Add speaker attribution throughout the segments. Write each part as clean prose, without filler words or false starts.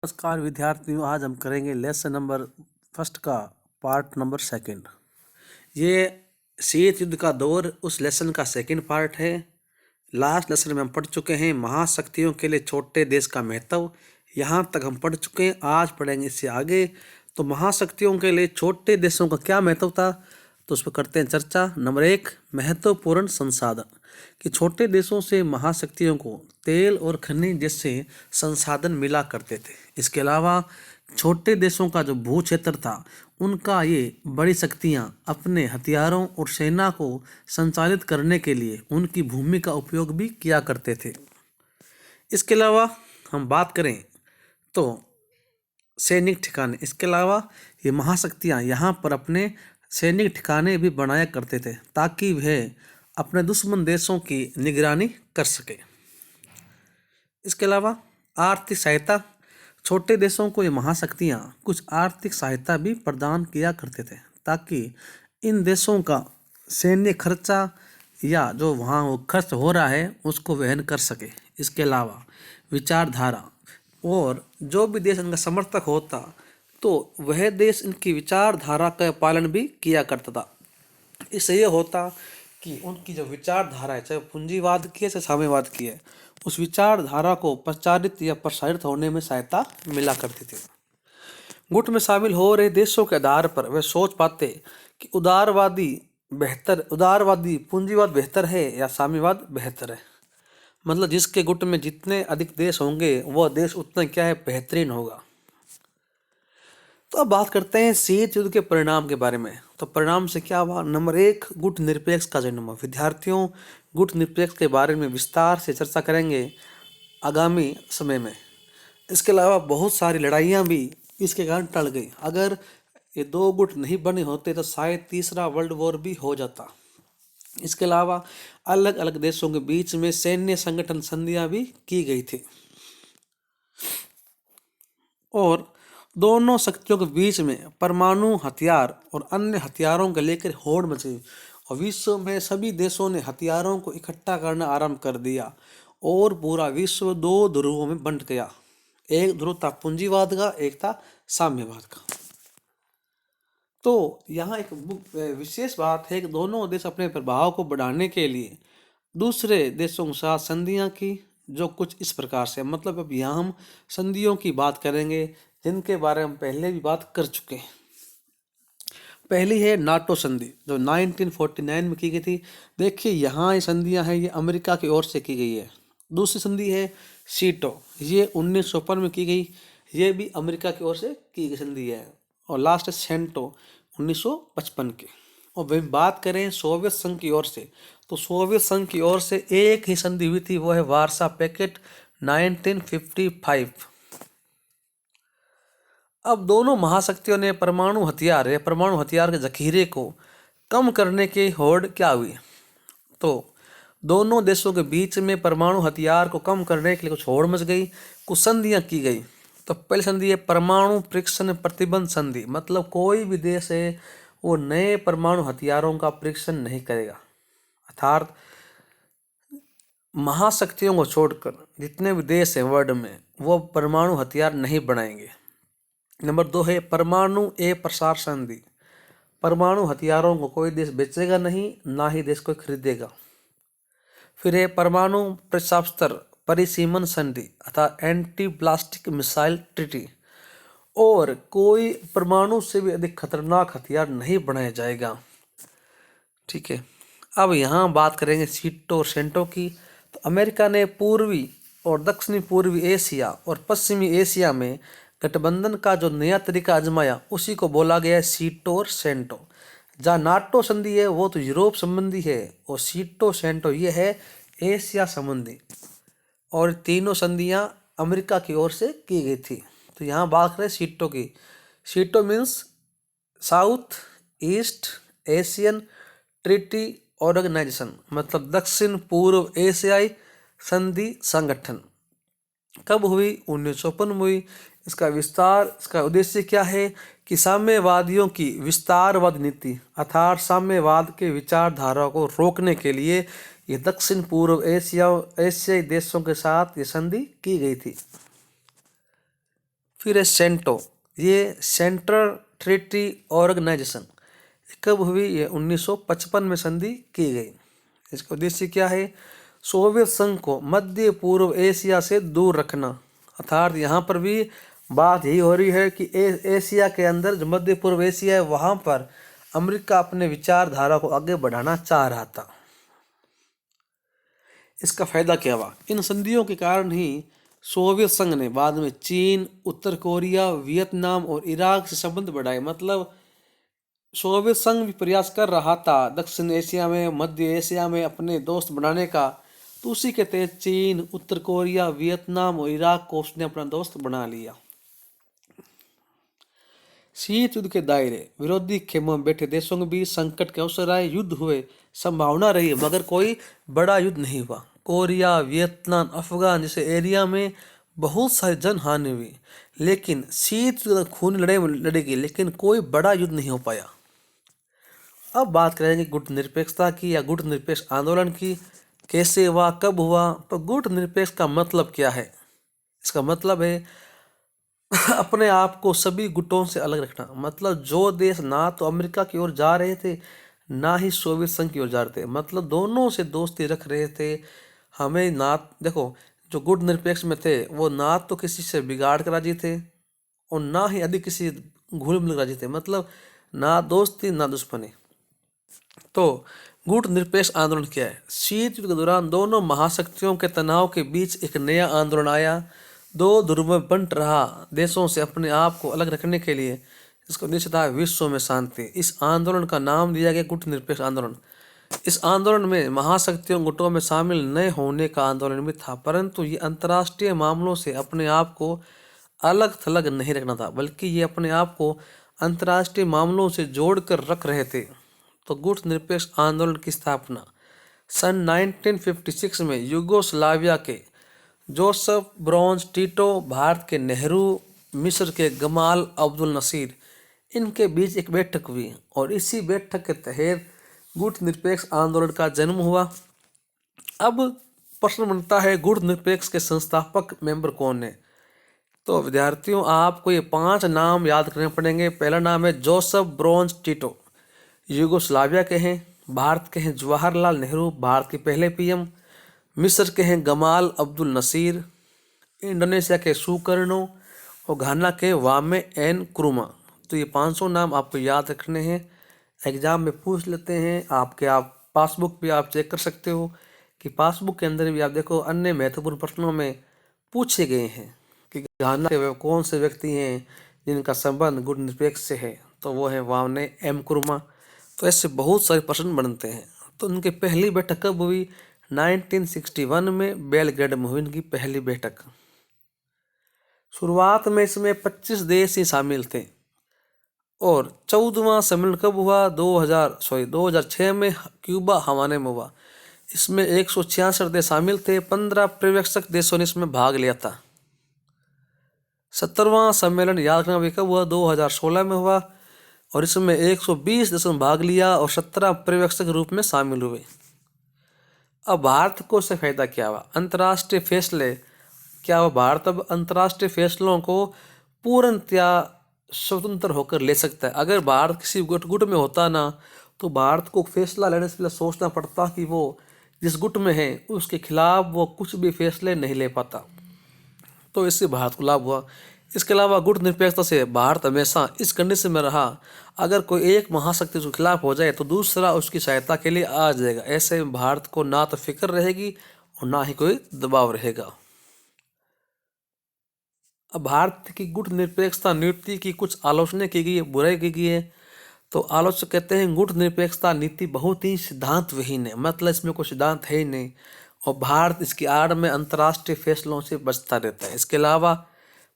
Speaker 1: नमस्कार विद्यार्थियों, आज हम करेंगे लेसन नंबर फर्स्ट का पार्ट नंबर सेकंड। ये शीत युद्ध का दौर उस लेसन का सेकंड पार्ट है। लास्ट लेसन में हम पढ़ चुके हैं महाशक्तियों के लिए छोटे देश का महत्व। यहाँ तक हम पढ़ चुके हैं, आज पढ़ेंगे इससे आगे। तो महाशक्तियों के लिए छोटे देशों का क्या महत्व था, तो उस पर करते हैं चर्चा। नंबर 1, महत्वपूर्ण संसाधन कि छोटे देशों से महाशक्तियों को तेल और खनिज जैसे संसाधन मिला करते थे। इसके अलावा छोटे देशों का जो भू क्षेत्र था, उनका ये बड़ी शक्तियां अपने हथियारों और सेना को संचालित करने के लिए उनकी भूमि का उपयोग भी किया करते थे। इसके अलावा हम बात करें तो सैनिक ठिकाने, इसके अलावा ये महाशक्तियां यहाँ पर अपने सैनिक ठिकाने भी बनाया करते थे ताकि वह अपने दुश्मन देशों की निगरानी कर सके। इसके अलावा आर्थिक सहायता, छोटे देशों को ये महाशक्तियाँ कुछ आर्थिक सहायता भी प्रदान किया करते थे ताकि इन देशों का सैन्य खर्चा या जो वहाँ वो खर्च हो रहा है उसको वहन कर सके। इसके अलावा विचारधारा, और जो भी देश इनका समर्थक होता तो वह देश इनकी विचारधारा का पालन भी किया करता था। इससे ये होता कि उनकी जो विचारधारा है, चाहे पूंजीवाद की है चाहे साम्यवाद की है, उस विचारधारा को प्रचारित या प्रसारित होने में सहायता मिला करती थी। गुट में शामिल हो रहे देशों के आधार पर वे सोच पाते कि उदारवादी पूंजीवाद बेहतर है या साम्यवाद बेहतर है। मतलब जिसके गुट में जितने अधिक देश होंगे वह देश उतना क्या है, बेहतरीन होगा। तो अब बात करते हैं शीत युद्ध के परिणाम के बारे में। तो परिणाम से क्या हुआ? नंबर 1, गुट निरपेक्ष का जन्म हुआ। विद्यार्थियों, गुट निरपेक्ष के बारे में विस्तार से चर्चा करेंगे आगामी समय में। इसके अलावा बहुत सारी लड़ाइयाँ भी इसके कारण टल गई। अगर ये दो गुट नहीं बने होते तो शायद तीसरा वर्ल्ड वॉर भी हो जाता। इसके अलावा अलग अलग देशों के बीच में सैन्य संगठन संधियाँ भी की गई थी और दोनों शक्तियों के बीच में परमाणु हथियार और अन्य हथियारों को लेकर होड़ मच गई और विश्व में सभी देशों ने हथियारों को इकट्ठा करना आरंभ कर दिया और पूरा विश्व दो ध्रुवों में बंट गया। एक ध्रुव था पूंजीवाद का, एक था साम्यवाद का। तो यहाँ एक विशेष बात है कि दोनों देश अपने प्रभाव को बढ़ाने के लिए दूसरे देशों के साथ संधियाँ की, जो कुछ इस प्रकार से, मतलब अब यहाँ हम संधियों की बात करेंगे जिनके बारे में पहले भी बात कर चुके हैं। पहली है नाटो संधि जो 1949 में की गई थी। देखिए यहाँ ये संधियाँ हैं, ये अमेरिका की ओर से की गई है। दूसरी संधि है सीटो, ये 1953 में की गई, ये भी अमेरिका की ओर से की गई संधि है। और लास्ट है सेंटो 1955 की। और वह बात करें सोवियत संघ की ओर से, तो सोवियत संघ की ओर से एक ही संधि हुई थी, वो है वार्सा पैक्ट 1955। अब दोनों महाशक्तियों ने परमाणु हथियार के जखीरे को कम करने की होड़ क्या हुई। तो दोनों देशों के बीच में परमाणु हथियार को कम करने के लिए कुछ होड़ मच गई, कुछ संधियाँ की गई। तो पहली संधि है परमाणु परीक्षण प्रतिबंध संधि, मतलब कोई भी देश है वो नए परमाणु हथियारों का परीक्षण नहीं करेगा, अर्थात महाशक्तियों को छोड़कर जितने भी देश हैं वर्ल्ड में वो परमाणु हथियार नहीं बनाएंगे। नंबर 2 है परमाणु प्रसार संधि, परमाणु हथियारों को कोई देश बेचेगा नहीं, ना ही देश कोई खरीदेगा। फिर है परमाणु प्रक्षेपस्त्र परिसीमन संधि अर्थात एंटी ब्लास्टिक मिसाइल ट्रीटी, और कोई परमाणु से भी अधिक खतरनाक हथियार नहीं बनाया जाएगा। ठीक है, अब यहाँ बात करेंगे सीटो और सेंटो की। तो अमेरिका ने पूर्वी और दक्षिणी पूर्वी एशिया और पश्चिमी एशिया में गठबंधन का जो नया तरीका आजमाया उसी को बोला गया है सीटो और सेंटो। जहाँ नाटो संधि है वो तो यूरोप संबंधी है और सीटो सेंटो ये है एशिया संबंधी, और तीनों संधियाँ अमेरिका की ओर से की गई थी। तो यहाँ बात करें सीटो की। SEATO means South East Asian Treaty Organisation, मतलब दक्षिण पूर्व एशियाई संधि संगठन। कब हुई? 1955 में हुई। इसका विस्तार, इसका उद्देश्य क्या है कि साम्यवादियों की विस्तारवाद नीति अर्थात साम्यवाद के विचारधारा को रोकने के लिए ये दक्षिण पूर्व एशियाई देशों के साथ ये संधि की गई थी। फिर है सेंटो, ये सेंट्रल ट्रीटी ऑर्गेनाइजेशन, कब हुई? ये 1955 में संधि की गई। इसका उद्देश्य क्या है? सोवियत संघ को मध्य पूर्व एशिया से दूर रखना। अर्थात यहाँ पर भी बात यही हो रही है कि एशिया के अंदर जो मध्य पूर्व एशिया है वहाँ पर अमेरिका अपने विचारधारा को आगे बढ़ाना चाह रहा था। इसका फायदा क्या हुआ? इन संधियों के कारण ही सोवियत संघ ने बाद में चीन, उत्तर कोरिया, वियतनाम और इराक से संबंध बढ़ाए। मतलब सोवियत संघ भी प्रयास कर रहा था दक्षिण एशिया में, मध्य एशिया में अपने दोस्त बनाने का, तो उसी के तहत चीन, उत्तर कोरिया, वियतनाम और इराक को उसने अपना दोस्त बना लिया। शीत युद्ध के दायरे, विरोधी खेमों में बैठे देशों के बीच संकट के अवसर आए, युद्ध हुए, संभावना रही मगर कोई बड़ा युद्ध नहीं हुआ। कोरिया, वियतनाम, अफगान जैसे एरिया में बहुत सारी जन हानि हुई, लेकिन शीत युद्ध खूनी लड़ाई लड़ेगी, लेकिन कोई बड़ा युद्ध नहीं हो पाया। अब बात करेंगे गुट निरपेक्षता की या गुट निरपेक्ष आंदोलन की। कैसे हुआ, कब हुआ? तो गुट निरपेक्ष का मतलब क्या है? इसका मतलब है अपने आप को सभी गुटों से अलग रखना। मतलब जो देश ना तो अमेरिका की ओर जा रहे थे ना ही सोवियत संघ की ओर जा रहे थे, मतलब दोनों से दोस्ती रख रहे थे। हमें ना, देखो, जो गुट निरपेक्ष में थे वो ना तो किसी से बिगाड़ कर राजी थे और ना ही अधिक किसी घुल मिल राजी थे, मतलब ना दोस्ती ना दुश्मनी। तो गुट निरपेक्ष आंदोलन क्या है? शीत युद्ध के दौरान दोनों महाशक्तियों के तनाव के बीच एक नया आंदोलन आया। दो ध्रुव में बंट रहा देशों से अपने आप को अलग रखने के लिए। इसका उद्देश्य था विश्व में शांति। इस आंदोलन का नाम दिया गया गुट निरपेक्ष आंदोलन। इस आंदोलन में महाशक्तियों गुटों में शामिल न होने का आंदोलन भी था, परंतु ये अंतर्राष्ट्रीय मामलों से अपने आप को अलग थलग नहीं रखना था, बल्कि ये अपने आप को अंतर्राष्ट्रीय मामलों से जोड़कर रख रहे थे। तो गुट निरपेक्ष आंदोलन की स्थापना सन 1956 में यूगोस्लाविया के जोसेफ ब्रोज टिटो, भारत के नेहरू, मिस्र के गमाल अब्दुल नसीर, इनके बीच एक बैठक हुई और इसी बैठक के तहत गुट निरपेक्ष आंदोलन का जन्म हुआ। अब प्रश्न बनता है गुट निरपेक्ष के संस्थापक मेंबर कौन है? तो विद्यार्थियों, आपको ये 5 नाम याद करने पड़ेंगे। पहला नाम है जोसेफ ब्रोज टिटो, यूगोस्लाविया के हैं। भारत के हैं जवाहरलाल नेहरू, भारत के पहले पीएम। मिस्र के हैं गमाल अब्दुल नसीर, इंडोनेशिया के सुकर्णो और घाना के वामे एन क्रुमा। तो ये 500 नाम आपको याद रखने हैं, एग्जाम में पूछ लेते हैं। आप पासबुक भी आप चेक कर सकते हो कि पासबुक के अंदर भी आप देखो अन्य महत्वपूर्ण प्रश्नों में पूछे गए हैं कि घाना के कौन से व्यक्ति हैं जिनका संबंध गुट निरपेक्ष से है, तो वो है वामे एम क्रुमा। तो ऐसे बहुत सारे प्रश्न बनते हैं। तो उनकी पहली बैठक कब हुई? 1961 में बेलग्रेड में हुई इनकी पहली बैठक। शुरुआत में इसमें 25 देश ही शामिल थे और 14वां सम्मेलन कब हुआ? 2006 में क्यूबा हवाने में हुआ। इसमें 166 देश शामिल थे, 15 पर्यवेक्षक देशों ने इसमें भाग लिया था। 17वां सम्मेलन याद रखना भी कब हुआ? 2016 में हुआ और इसमें 120 देशों ने भाग लिया और 17 पर्यवेक्षक के रूप में शामिल हुए। अब भारत को इससे फायदा क्या हुआ? अंतर्राष्ट्रीय फैसले क्या हुआ? भारत अब अंतर्राष्ट्रीय फैसलों को पूर्णतया स्वतंत्र होकर ले सकता है। अगर भारत किसी गुट में होता ना, तो भारत को फैसला लेने से पहले सोचना पड़ता कि वो जिस गुट में है उसके खिलाफ वो कुछ भी फैसले नहीं ले पाता। तो इससे भारत को लाभ हुआ। इसके अलावा गुट निरपेक्षता से भारत हमेशा इस कंडीशन में रहा, अगर कोई एक महाशक्ति के खिलाफ हो जाए तो दूसरा उसकी सहायता के लिए आ जाएगा। ऐसे में भारत को ना तो फिक्र रहेगी और ना ही कोई दबाव रहेगा। अब भारत की गुट निरपेक्षता नीति की कुछ आलोचना की गई है, बुराई की गई है। तो आलोचक कहते हैं गुट निरपेक्षता नीति बहुत ही सिद्धांत विहीन है, मतलब इसमें कोई सिद्धांत है ही नहीं और भारत इसकी आड़ में अंतर्राष्ट्रीय फैसलों से बचता रहता है। इसके अलावा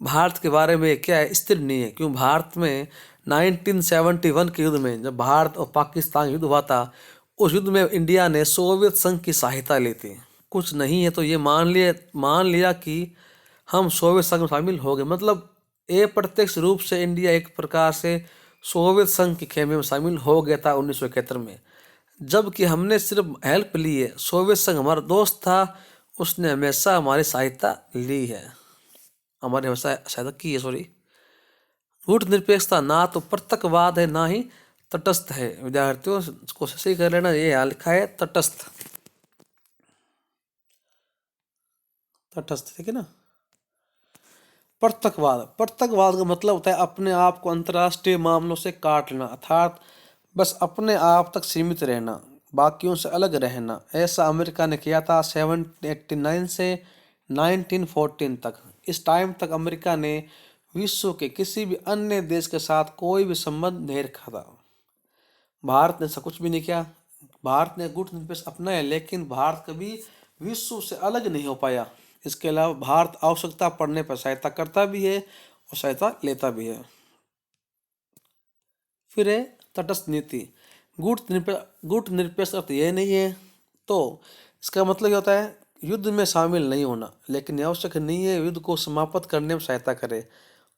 Speaker 1: भारत के बारे में क्या है, स्थिर नहीं है। क्यों? भारत में 1971 के युद्ध में जब भारत और पाकिस्तान युद्ध हुआ था, उस युद्ध में इंडिया ने सोवियत संघ की सहायता ली थी। कुछ नहीं है तो ये मान लिया कि हम सोवियत संघ में शामिल हो गए, मतलब अप्रत्यक्ष रूप से इंडिया एक प्रकार से सोवियत संघ के खेमे में शामिल हो गया था 1971 में। जबकि हमने सिर्फ हेल्प ली है, सोवियत संघ हमारा दोस्त था, उसने हमेशा हमारी सहायता ली है। हमारे सहायता की है, सॉरी। गुट निरपेक्षता ना तो प्रत्यक्षवाद है ना ही तटस्थ है। विद्यार्थियों इसको सही कर लेना, ये यहाँ लिखा है तटस्थ, तटस्थ, ठीक है ना। पृथकवाद, पृथकवाद का मतलब होता है अपने आप को अंतर्राष्ट्रीय मामलों से काट लेना, अर्थात बस अपने आप तक सीमित रहना, बाकियों से अलग रहना। ऐसा अमेरिका ने किया था 1789 से 1914 तक। इस टाइम तक अमेरिका ने विश्व के किसी भी अन्य देश के साथ कोई भी संबंध नहीं रखा था। भारत ने ऐसा कुछ भी नहीं किया। भारत ने गुट निरपेक्ष अपनाया, लेकिन भारत कभी विश्व से अलग नहीं हो पाया। इसके अलावा भारत आवश्यकता पड़ने पर सहायता करता भी है और सहायता लेता भी है। फिर है तटस्थ नीति। गुट निरपेक्ष अर्थ यह नहीं है, तो इसका मतलब क्या होता है, युद्ध में शामिल नहीं होना, लेकिन यह आवश्यक नहीं है युद्ध को समाप्त करने में सहायता करे,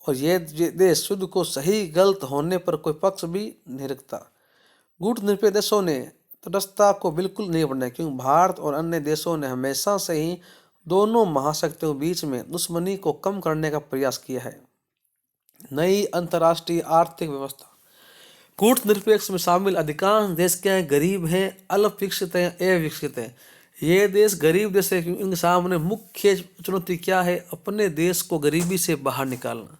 Speaker 1: और यह देश युद्ध को सही गलत होने पर कोई पक्ष भी नहीं रखता। गुट निरपेक्ष देशों ने तटस्थता को बिल्कुल नहीं अपनाया, क्योंकि भारत और अन्य देशों ने हमेशा से ही दोनों महाशक्तियों के बीच में दुश्मनी को कम करने का प्रयास किया है। नई अंतर्राष्ट्रीय आर्थिक व्यवस्था। गुट निरपेक्ष में शामिल अधिकांश देश क्या हैं, गरीब हैं, अल्प विकसित हैं, अविकसित हैं। ये देश गरीब देश है, क्योंकि इनके सामने मुख्य चुनौती क्या है, अपने देश को गरीबी से बाहर निकालना।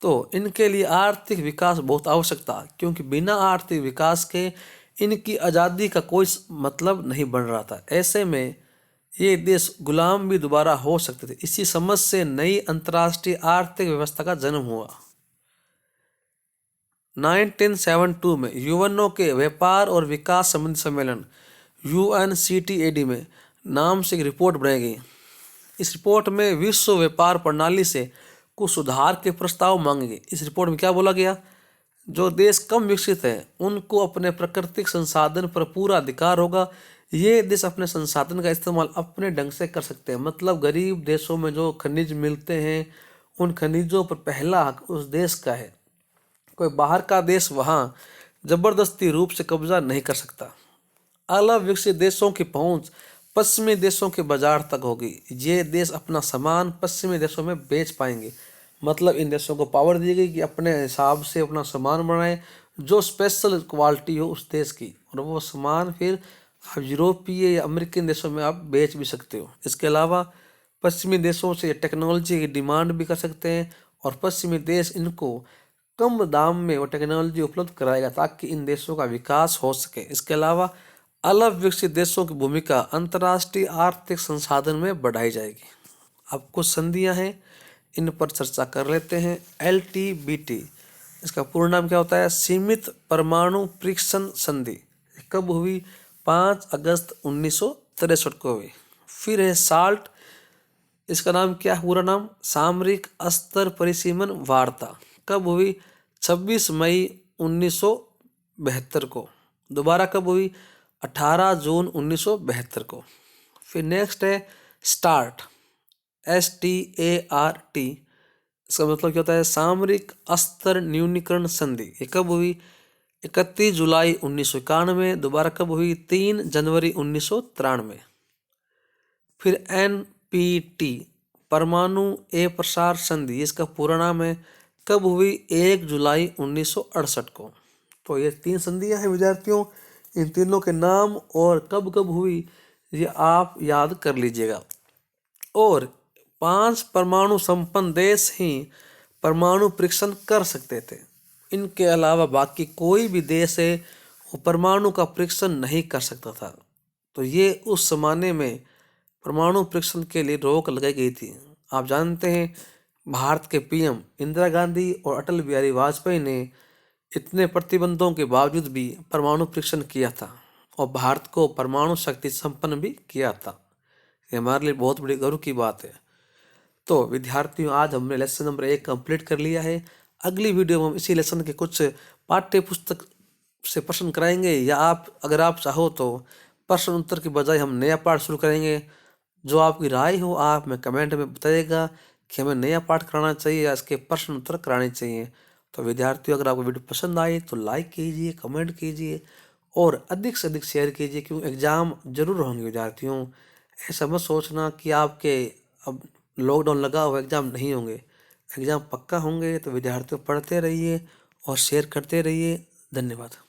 Speaker 1: तो इनके लिए आर्थिक विकास बहुत आवश्यक था, क्योंकि बिना आर्थिक विकास के इनकी आज़ादी का कोई मतलब नहीं बन रहा था। ऐसे में ये देश गुलाम भी दोबारा हो सकते थे। इसी समझ से नई अंतर्राष्ट्रीय आर्थिक व्यवस्था का जन्म हुआ। 1972 में यूएनओ के व्यापार और विकास संबंधी सम्मेलन UNCTAD में नाम से एक रिपोर्ट बनाई गई। इस रिपोर्ट में विश्व व्यापार प्रणाली से कुछ सुधार के प्रस्ताव मांगे गए। इस रिपोर्ट में क्या बोला गया, जो देश कम विकसित हैं उनको अपने प्राकृतिक संसाधन पर पूरा अधिकार होगा। ये देश अपने संसाधन का इस्तेमाल अपने ढंग से कर सकते हैं। मतलब गरीब देशों में जो खनिज मिलते हैं, उन खनिजों पर पहला हक उस देश का है। कोई बाहर का देश वहाँ जबरदस्ती रूप से कब्जा नहीं कर सकता। अलग विकसित देशों की पहुंच पश्चिमी देशों के बाजार तक होगी। ये देश अपना सामान पश्चिमी देशों में बेच पाएंगे। मतलब इन देशों को पावर दी गई कि अपने हिसाब से अपना सामान बनाएं, जो स्पेशल क्वालिटी हो उस देश की, और वो सामान फिर आप यूरोपीय या अमेरिकन देशों में आप बेच भी सकते हो। इसके अलावा पश्चिमी देशों से टेक्नोलॉजी की डिमांड भी कर सकते हैं, और पश्चिमी देश इनको कम दाम में वो टेक्नोलॉजी उपलब्ध कराएगा, ताकि इन देशों का विकास हो सके। इसके अलावा अलग विकसित देशों की भूमिका अंतर्राष्ट्रीय आर्थिक संसाधन में बढ़ाई जाएगी। अब कुछ संधियां हैं, इन पर चर्चा कर लेते हैं। LTBT, इसका पूर्ण नाम क्या होता है, सीमित परमाणु परीक्षण संधि। कब हुई, 5 अगस्त 1963 को हुई। फिर है साल्ट, इसका नाम क्या है, पूरा नाम सामरिक स्तर परिसीमन वार्ता। कब हुई, 26 मई 1972 को। दोबारा कब हुई, 18 जून 1972 को। फिर नेक्स्ट है स्टार्ट, START, इसका मतलब क्या होता है, सामरिक स्तर न्यूनीकरण संधि। ये कब हुई, 31 जुलाई 1991। दोबारा कब हुई, 3 जनवरी 1993। फिर NPT, परमाणु अप्रसार संधि, इसका पूरा नाम है। कब हुई, 1 जुलाई 1968 को। तो ये 3 संधियां हैं विद्यार्थियों। इन तीनों के नाम और कब कब हुई ये आप याद कर लीजिएगा। और 5 परमाणु संपन्न देश ही परमाणु परीक्षण कर सकते थे। इनके अलावा बाकी कोई भी देश है वो परमाणु का परीक्षण नहीं कर सकता था। तो ये उस जमाने में परमाणु परीक्षण के लिए रोक लगाई गई थी। आप जानते हैं भारत के PM इंदिरा गांधी और अटल बिहारी वाजपेयी ने इतने प्रतिबंधों के बावजूद भी परमाणु परीक्षण किया था, और भारत को परमाणु शक्ति संपन्न भी किया था। ये हमारे लिए बहुत बड़ी गर्व की बात है। तो विद्यार्थियों, आज हमने लेसन नंबर 1 कंप्लीट कर लिया है। अगली वीडियो में हम इसी लेसन के कुछ पाठ्य पुस्तक से प्रश्न कराएंगे, या आप अगर आप चाहो तो प्रश्न उत्तर की बजाय हम नया पाठ शुरू करेंगे। जो आपकी राय हो आप हमें कमेंट में बताइएगा कि हमें नया पाठ कराना चाहिए या इसके प्रश्न उत्तर कराने चाहिए। तो विद्यार्थियों, अगर आपको वीडियो पसंद आए तो लाइक कीजिए, कमेंट कीजिए और अधिक से अधिक शेयर कीजिए, क्योंकि एग्ज़ाम जरूर होंगे विद्यार्थियों। ऐसा मत सोचना कि आपके अब लॉकडाउन लगा हुआ, एग्ज़ाम नहीं होंगे। एग्ज़ाम पक्का होंगे तो विद्यार्थियों पढ़ते रहिए और शेयर करते रहिए। धन्यवाद।